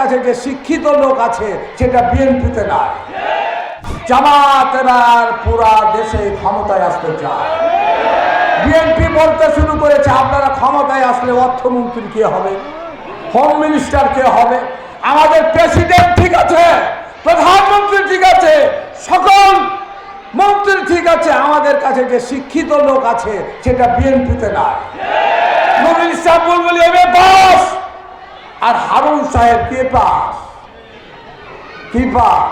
কাছে যে শিক্ষিত লোক আছে সেটা বিএনপিতে নাই। জামাতেরা পুরা দেশে ক্ষমতায় আসতে চায়। বিএনপি বলতে শুরু করেছে আপনারা ক্ষমতায় আসলে অর্থমন্ত্রী কে হবে, হোম মিনিস্টার কে হবে, আমাদের প্রেসিডেন্ট ঠিক আছে, প্রধানমন্ত্রী ঠিক আছে, সকল মন্ত্রী ঠিক আছে, আমাদের কাছে যে শিক্ষিত লোক আছে সেটা বিএনপিতে নাই। নবীন সাহেব বুলবুল এমএ পাস আর হারুন সাহেব কে পাস, কি পাস,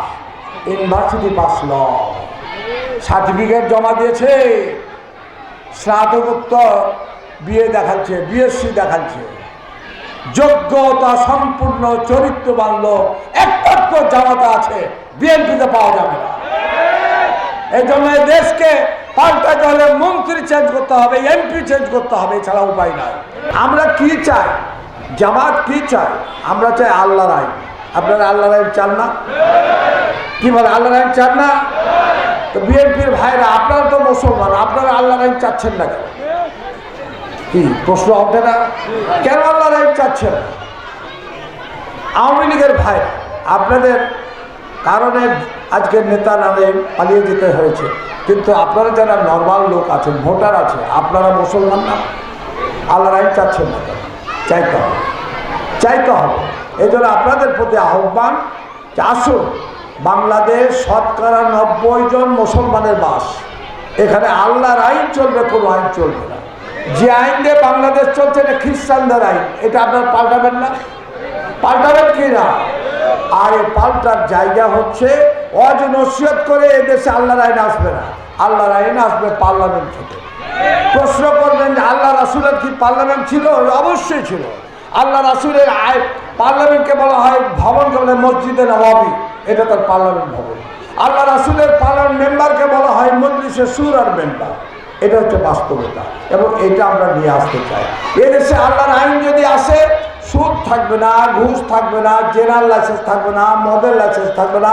ইউনিভার্সিটি পাস ল, সার্টিফিকেট জমা দিয়েছে, স্নাতকোত্তর বিএ দেখাচ্ছে, বিএসসি দেখাচ্ছে, যোগ্যতা সম্পূর্ণ চরিত্রবান লোক একমাত্র জামাতে আছে, বিএনপিতে পাওয়া যাবে না। এই জন্য দেশকে পাল্টাতে হলে মন্ত্রী চেঞ্জ করতে হবে, এমপি চেঞ্জ করতে হবে, এছাড়া উপায় নাই। আমরা কি চাই, জামাত কি চাই? আমরা চাই আল্লাহর আইন। আপনারা আল্লাহর আইন চান না? কি বলে, আল্লাহর আইন চান না? তো বিএনপির ভাইরা, আপনারা তো মুসলমান, আপনারা আল্লাহর আইন চাচ্ছেন না কেন? কি প্রশ্ন ওঠে না? কেন আল্লাহর আইন চাচ্ছেন? আওয়ামী লীগের ভাই, আপনাদের কারণে আজকে নেতা নামে পালিয়ে যেতে হয়েছে, কিন্তু আপনারা যারা নর্মাল লোক আছেন, ভোটার আছে, আপনারা মুসলমান না, আল্লাহর আইন চাচ্ছেন না কেন? চাইতে হবে, চাইতে হবে। এই জন্য আপনাদের প্রতি আহ্বান যে আসুন, বাংলাদেশ শতকরা 90 জন মুসলমানের বাস, এখানে আল্লাহর আইন চলবে, কোনো আইন চলবে না। যে আইন দিয়ে বাংলাদেশ চলছে এটা খ্রিস্টানদের আইন, এটা আপনারা পাল্টাবেন না? পাল্টাবেন কি না? আর এই পাল্টার জায়গা হচ্ছে ওয়াজ নসিহত করে এদেশে আল্লাহর আইন আসবে না, আল্লাহর আইন আসবে পার্লামেন্ট থেকে। প্রশ্ন করবেন যে আল্লাহ রাসূলের কি পার্লামেন্ট ছিল? অবশ্যই ছিল। আল্লাহ রাসূলের পার্লামেন্টকে বলা হয় ভবনকে বলে মসজিদে নববী, এটা তার পার্লামেন্ট ভবন। আল্লাহ রাসূলের পার্লামেন্ট মেম্বারকে বলা হয় মজলিসে শুরার মেম্বার, এটা হচ্ছে বাস্তবতা, এবং এটা আমরা নিয়ে আসতে চাই। এদেশে আল্লাহর আইন যদি আসে, সুদ থাকবে না, ঘুষ থাকবে না, জেনারেল লাইসেন্স থাকবে না, মদের লাইসেন্স থাকবে না,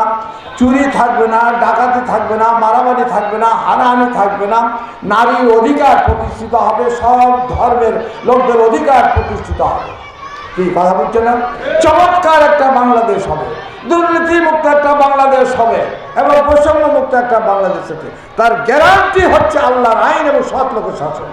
চুরি থাকবে না, ডাকাতি থাকবে না, মারামারি থাকবে না, হানাহানি থাকবে না, নারীর অধিকার প্রতিষ্ঠিত হবে, সব ধর্মের লোকদের অধিকার প্রতিষ্ঠিত হবে। কি কথা বলছে না? চমৎকার একটা বাংলাদেশ হবে, দুর্নীতি মুক্ত একটা বাংলাদেশ হবে, এবং বৈষম্য মুক্ত একটা বাংলাদেশ হবে। তার গ্যারান্টি হচ্ছে আল্লাহর আইন এবং সৎ লোকের শাসন।